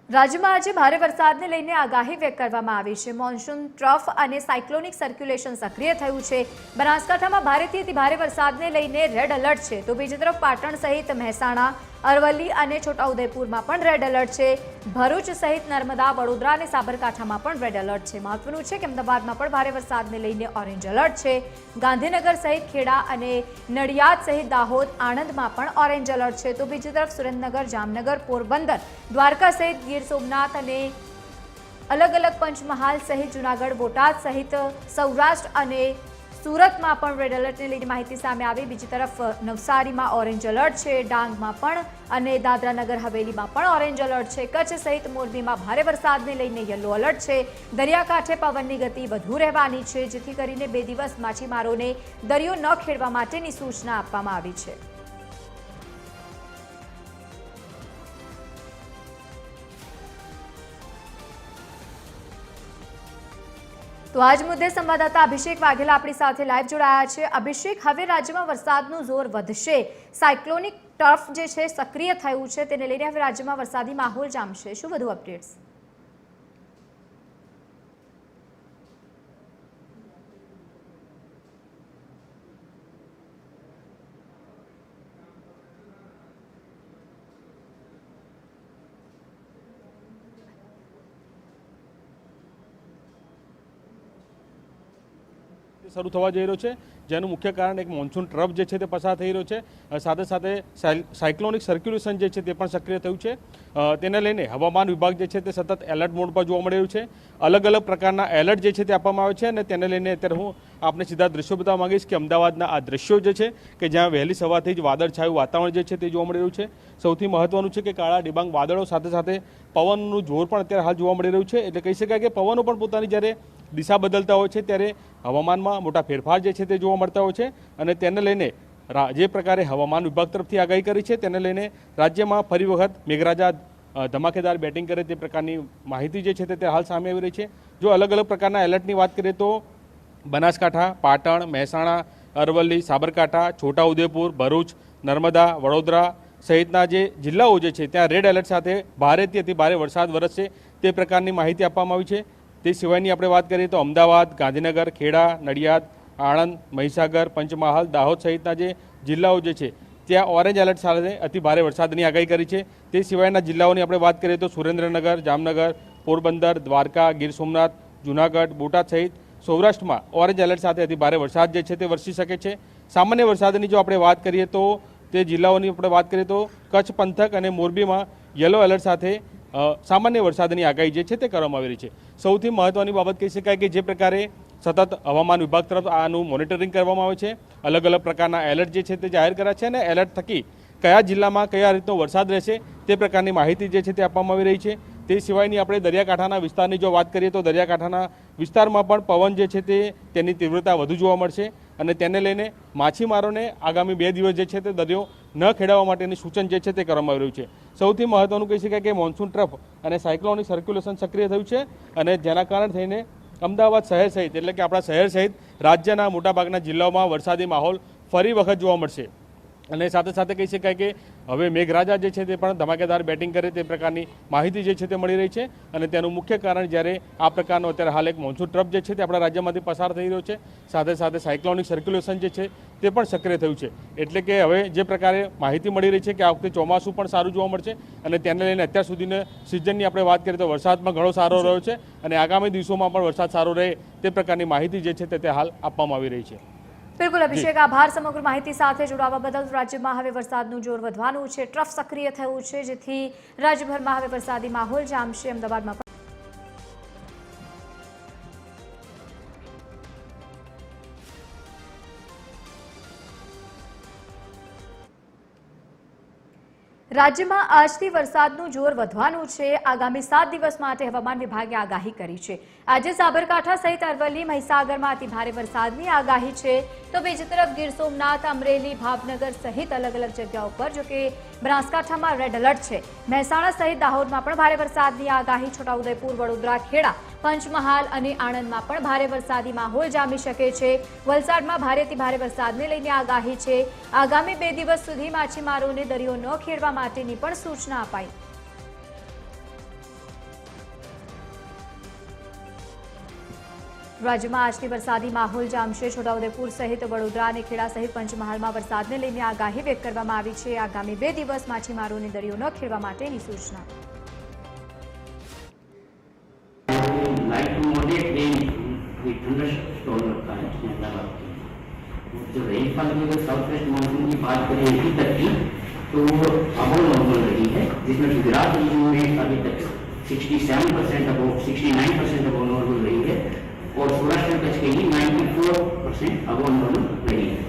રાજ્યમાં આજે ભારે વરસાદને લઈને આગાહી વ્યક્ત કરવામાં આવી છે। મોન્સૂન ટ્રફ અને સાયક્લોનિક સર્ક્યુલેશન સક્રિય થયું છે। બનાસકાંઠામાં ભારેથી અતિ ભારે વરસાદને લઈને રેડ એલર્ટ છે, તો બીજી તરફ પાટણ સહિત મહેસાણા, અરવલ્લી અને છોટાઉદેપુરમાં પણ રેડ એલર્ટ છે। ભરૂચ સહિત નર્મદા, વડોદરા અને સાબરકાંઠામાં પણ રેડ એલર્ટ છે। મહત્વનું છે કે અમદાવાદમાં પણ ભારે વરસાદને લઈને ઓરેન્જ એલર્ટ છે। ગાંધીનગર સહિત ખેડા અને નડિયાદ સહિત દાહોદ, આણંદમાં પણ ઓરેન્જ એલર્ટ છે, તો બીજી તરફ સુરેન્દ્રનગર, જામનગર, પોરબંદર, દ્વારકા સહિત ગીર સોમનાથ અને અલગ અલગ પંચમહાલ સહિત જૂનાગઢ, બોટાદ સહિત સૌરાષ્ટ્ર અને સુરતમાં પણ રેડ એલર્ટને લઈને માહિતી સામે આવી। બીજી તરફ નવસારીમાં ઓરેન્જ એલર્ટ છે, ડાંગમાં પણ અને દાદરા નગર હવેલીમાં પણ ઓરેન્જ એલર્ટ છે। કચ્છ સહિત મોરબીમાં ભારે વરસાદને લઈને યલો એલર્ટ છે। દરિયાકાંઠે પવનની ગતિ વધુ રહેવાની છે, જેથી કરીને 2 દિવસ માછીમારોને દરિયો ન ખેડવા માટેની સૂચના આપવામાં આવી છે। તો આજ મુદ્દે સંવાદદાતા અભિષેક વાઘેલા આપણી સાથે લાઈવ જોડાયા છે। અભિષેક, હવે રાજ્યમાં વરસાદનું જોર વધશે, સાયક્લોનિક ટર્ફ જે છે સક્રિય થયું છે, તેને લઈને હવે રાજ્યમાં વરસાદી માહોલ જામશે, શું વધુ અપડેટ્સ? શરૂ થવા જઈ રહ્યો છે, જેનું મુખ્ય કારણ એક મોન્સૂન ટ્રફ જે છે તે પસાર થઈ રહ્યો છે। સાથે સાથે સાયક્લોનિક સર્ક્યુલેશન જે છે તે પણ સક્રિય થયું છે। તેને લઈને હવામાન વિભાગ જે છે તે સતત એલર્ટ મોડ પર જોવા મળી રહ્યું છે। અલગ અલગ પ્રકારના એલર્ટ જે છે તે આપવામાં આવે છે અને તેને લઈને અત્યારે હું આપને સીધા દ્રશ્યો બતાવવા માંગીશ કે અમદાવાદના આ દ્રશ્યો જે છે કે જ્યાં વહેલી સવારથી જ વાદળછાયું વાતાવરણ જે છે તે જોવા મળી રહ્યું છે। સૌથી મહત્વનું છે કે કાળા ડિબાંગ વાદળો સાથે સાથે પવનનું જોર પણ અત્યારે હાલ જોવા મળી રહ્યું છે। એટલે કહી શકાય કે પવનો પણ પોતાની જ્યારે દિશા બદલતા હોય છે ત્યારે હવામાનમાં મોટા ફેરફાર જે છે તે જોવા મળતા હોય છે અને તેને લઈને જે પ્રકારે હવામાન વિભાગ તરફથી આગાહી કરી છે તેને લઈને રાજ્યમાં ફરી વખત મેઘરાજા ધમાકેદાર બેટિંગ કરે તે પ્રકારની માહિતી જે છે તે હાલ સામે આવી રહી છે। જો અલગ અલગ પ્રકારના એલર્ટની વાત કરીએ તો બનાસકાંઠા, પાટણ, મહેસાણા, અરવલ્લી, સાબરકાંઠા, છોટાઉદેપુર, ભરૂચ, નર્મદા, વડોદરા સહિતના જે જિલ્લાઓ જે છે ત્યાં રેડ એલર્ટ સાથે ભારેથી અતિ ભારે વરસાદ વરસશે તે પ્રકારની માહિતી આપવામાં આવી છે। તે સિવાયની આપણે વાત કરીએ તો અમદાવાદ, ગાંધીનગર, ખેડા, નડિયાદ, આણંદ, મહીસાગર, પંચમહાલ, દાહોદ સહિતના જે જિલ્લાઓ જે છે ત્યાં ઓરેન્જ એલર્ટ સાથે અતિ ભારે વરસાદની આગાહી કરી છે। તે સિવાયના જિલ્લાઓની આપણે વાત કરીએ તો સુરેન્દ્રનગર, જામનગર, પોરબંદર, દ્વારકા, ગીર સોમનાથ, જૂનાગઢ, બોટાદ સહિત સૌરાષ્ટ્રમાં ઓરેન્જ એલર્ટ સાથે અતિ ભારે વરસાદ જે છે તે વરસી શકે છે। સામાન્ય વરસાદની જો આપણે વાત કરીએ તો તે જિલ્લાઓની આપણે વાત કરીએ તો કચ્છ પંથક અને મોરબીમાં યલો એલર્ટ સાથે સામાન્ય વરસાદની આગાહી જે છે તે કરવામાં આવી રહી છે। સૌથી મહત્વની બાબત કહી શકાય કે જે પ્રકારે સતત હવામાન વિભાગ તરફ આનું મોનિટરિંગ કરવામાં આવે છે, અલગ અલગ પ્રકારના એલર્ટ જે છે તે જાહેર કર્યા છે અને એલર્ટ થકી કયા જિલ્લામાં કયા રીતનો વરસાદ રહેશે તે પ્રકારની માહિતી જે છે તે આપવામાં આવી રહી છે। તે સિવાયની આપણે દરિયાકાંઠાના વિસ્તારની જો વાત કરીએ તો દરિયાકાંઠાના વિસ્તારમાં પણ પવન જે છે તેની તીવ્રતા વધુ જોવા મળશે અને તેને લઈને માછીમારોને આગામી 2 દિવસ જે છે તે દરિયો ન ખેડવા માટેની સૂચન જે છે તે કરવામાં આવી રહ્યું છે। સૌથી મહત્વનું કહી શકાય કે મોન્સૂન ટ્રફ અને સાયક્લોનિક સર્ક્યુલેશન સક્રિય થયું છે અને જેના કારણે થઈને અમદાવાદ શહેર સહિત એટલે કે આપણા શહેર સહિત રાજ્યના મોટાભાગના જિલ્લાઓમાં વરસાદી માહોલ ફરી વખત જોવા મળશે અને સાથે સાથે કહી શકાય કે હવે મેઘરાજા જે છે તે પણ ધમાકેદાર બેટિંગ કરે તે પ્રકારની માહિતી જે છે તે મળી રહી છે અને તેનું મુખ્ય કારણ જ્યારે આ પ્રકારનો અત્યારે હાલ એક મોન્સૂન ટ્રફ જે છે તે આપણા રાજ્યમાંથી પસાર થઈ રહ્યો છે, સાથે સાથે સાયક્લોનિક સર્ક્યુલેશન જે છે તે પણ સક્રિય થયું છે। એટલે કે હવે જે પ્રકારે માહિતી મળી રહી છે કે આ વખતે ચોમાસું પણ સારું જોવા મળશે અને તેને લઈને અત્યાર સુધીના સિઝનની આપણે વાત કરીએ તો વરસાદ પણ ઘણો સારો રહ્યો છે અને આગામી દિવસોમાં પણ વરસાદ સારો રહે તે પ્રકારની માહિતી જે છે તે હાલ આપવામાં આવી રહી છે। બિલકુલ અભિષેક, આભાર સમગ્ર માહિતી સાથે જોડાવા બદલ। રાજ્યમાં હવે વરસાદનું જોર વધવાનું છે, ટ્રફ સક્રિય થયું છે, જેથી રાજ્યભરમાં હવે વરસાદી માહોલ જામશે। અમદાવાદમાં રાજ્યમાં આજથી વરસાદનું જોર વધવાનું છે। આગામી 7 દિવસ માટે હવામાન વિભાગે આગાહી કરી છે। આજે સાબરકાંઠા સહિત અરવલ્લી, મહીસાગરમાં અતિ ભારે વરસાદની આગાહી છે, તો બીજી તરફ ગીર સોમનાથ, અમરેલી, ભાવનગર સહિત અલગ અલગ જગ્યાઓ પર જો કે બનાસકાંઠામાં રેડ એલર્ટ છે। મહેસાણા સહિત દાહોદમાં પણ ભારે વરસાદની આગાહી, છોટાઉદેપુર, વડોદરા, ખેડા, પંચમહાલ અને આણંદમાં પણ ભારે વરસાદી માહોલ જામી શકે છે। વલસાડમાં ભારેથી ભારે વરસાદને લઈને આગાહી છે। આગામી 2 દિવસ સુધી માછીમારોને દરિયો ન ખેડવા માટેની પણ સૂચના અપાઈ। રાજ્યમાં આજથી વરસાદી માહોલ જામશે. છોટાઉદેપુર સહિત વડોદરા અને ખેડા સહિત પંચમહાલમાં વરસાદને લઈને આગાહી વ્યક્ત કરવામાં આવી છે. આગામી 2 દિવસ માછીમારોને દરિયો ન ખેડવા માટેની સૂચના. Light to moderate rain with thunderstorm रखा है अहमदाबाद में. जो रेनफॉल की अगर साउथ वेस्ट मानसून की बात करें अभी तक की तो वो अबव नॉर्मल रही है, जिसमें गुजरात रीजन में अभी तक 67% अबव 69% अबव नॉर्मल रही है और सौराष्ट्र टच के लिए 94% अबव नॉर्मल रही है.